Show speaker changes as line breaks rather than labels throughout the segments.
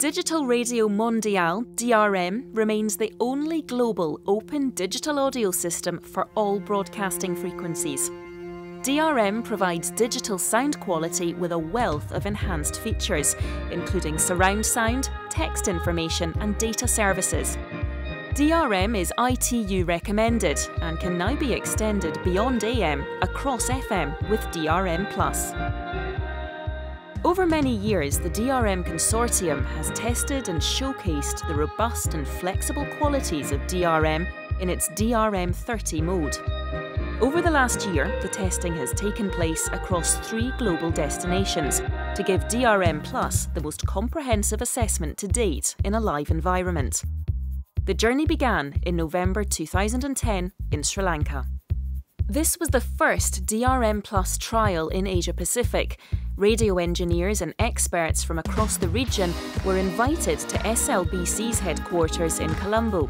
Digital Radio Mondiale, DRM, remains the only global open digital audio system for all broadcasting frequencies. DRM provides digital sound quality with a wealth of enhanced features, including surround sound, text information and data services. DRM is ITU recommended and can now be extended beyond AM across FM with DRM+. Over many years, the DRM Consortium has tested and showcased the robust and flexible qualities of DRM in its DRM30 mode. Over the last year, the testing has taken place across 3 global destinations to give DRM Plus the most comprehensive assessment to date in a live environment. The journey began in November 2010 in Sri Lanka. This was the first DRM Plus trial in Asia-Pacific. Radio engineers and experts from across the region were invited to SLBC's headquarters in Colombo.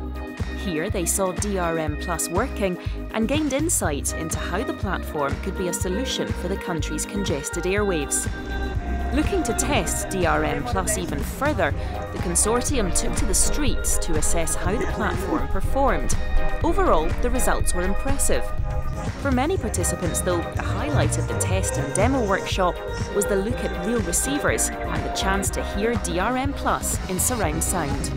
Here they saw DRM Plus working and gained insight into how the platform could be a solution for the country's congested airwaves. Looking to test DRM Plus even further, the consortium took to the streets to assess how the platform performed. Overall, the results were impressive. For many participants though, the highlight of the test and demo workshop was the look at real receivers and the chance to hear DRM Plus in surround sound.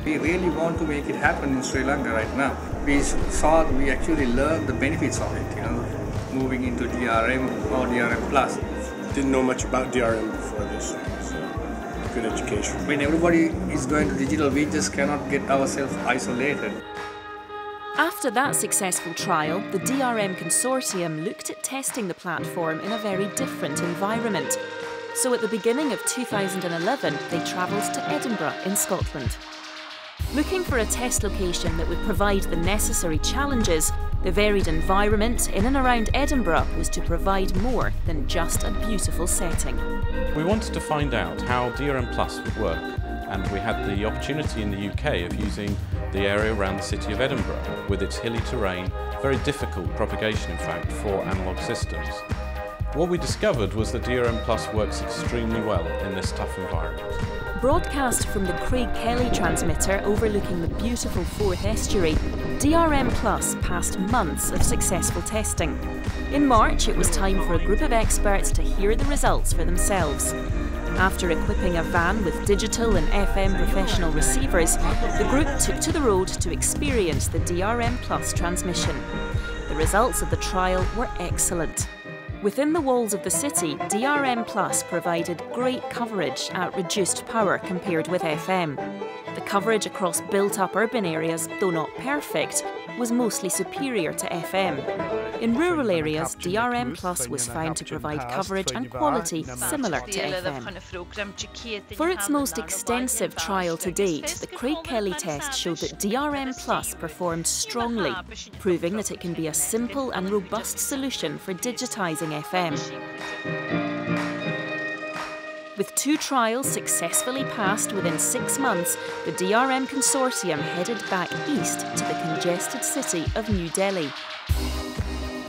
We really want to make it happen in Sri Lanka right now. We actually learned the benefits of it, moving into DRM or DRM Plus.
Didn't know much about DRM before this, so good education.
When everybody is going to digital, we just cannot get ourselves isolated.
After that successful trial, the DRM Consortium looked at testing the platform in a very different environment. So at the beginning of 2011, they travelled to Edinburgh in Scotland. Looking for a test location that would provide the necessary challenges, the varied environment in and around Edinburgh was to provide more than just a beautiful setting.
We wanted to find out how DRM Plus would work, and we had the opportunity in the UK of using the area around the city of Edinburgh with its hilly terrain, very difficult propagation in fact for analogue systems. What we discovered was that DRM Plus works extremely well in this tough environment.
Broadcast from the Craig Kelly transmitter overlooking the beautiful Forth estuary, DRM Plus passed months of successful testing. In March, it was time for a group of experts to hear the results for themselves. After equipping a van with digital and FM professional receivers, the group took to the road to experience the DRM Plus transmission. The results of the trial were excellent. Within the walls of the city, DRM Plus provided great coverage at reduced power compared with FM. The coverage across built-up urban areas, though not perfect, was mostly superior to FM. In rural areas, DRM Plus was found to provide coverage and quality similar to FM. For its most extensive trial to date, the Craig Kelly test showed that DRM Plus performed strongly, proving that it can be a simple and robust solution for digitising FM. With 2 trials successfully passed within 6 months, the DRM Consortium headed back east to the congested city of New Delhi.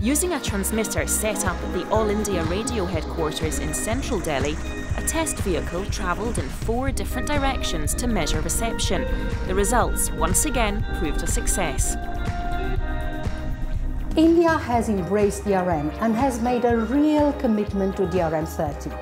Using a transmitter set up at the All India Radio headquarters in central Delhi, a test vehicle travelled in 4 different directions to measure reception. The results once again proved a success.
India has embraced DRM and has made a real commitment to DRM30.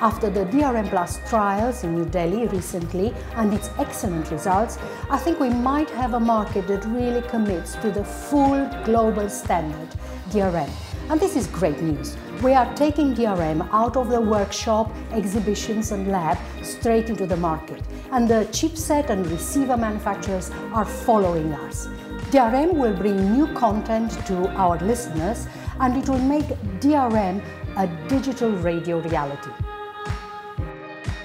After the DRM Plus trials in New Delhi recently and its excellent results, I think we might have a market that really commits to the full global standard, DRM. And this is great news. We are taking DRM out of the workshop, exhibitions and lab straight into the market. And the chipset and receiver manufacturers are following us. DRM will bring new content to our listeners and it will make DRM a digital radio reality.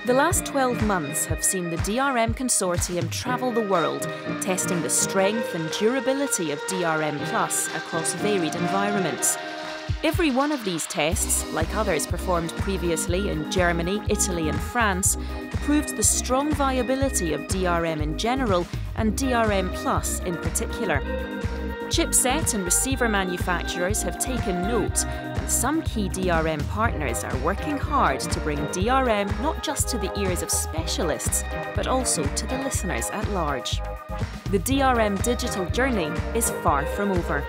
The last 12 months have seen the DRM Consortium travel the world, testing the strength and durability of DRM Plus across varied environments. Every one of these tests, like others performed previously in Germany, Italy and France, proved the strong viability of DRM in general and DRM Plus in particular. Chipset and receiver manufacturers have taken note, and some key DRM partners are working hard to bring DRM not just to the ears of specialists, but also to the listeners at large. The DRM digital journey is far from over.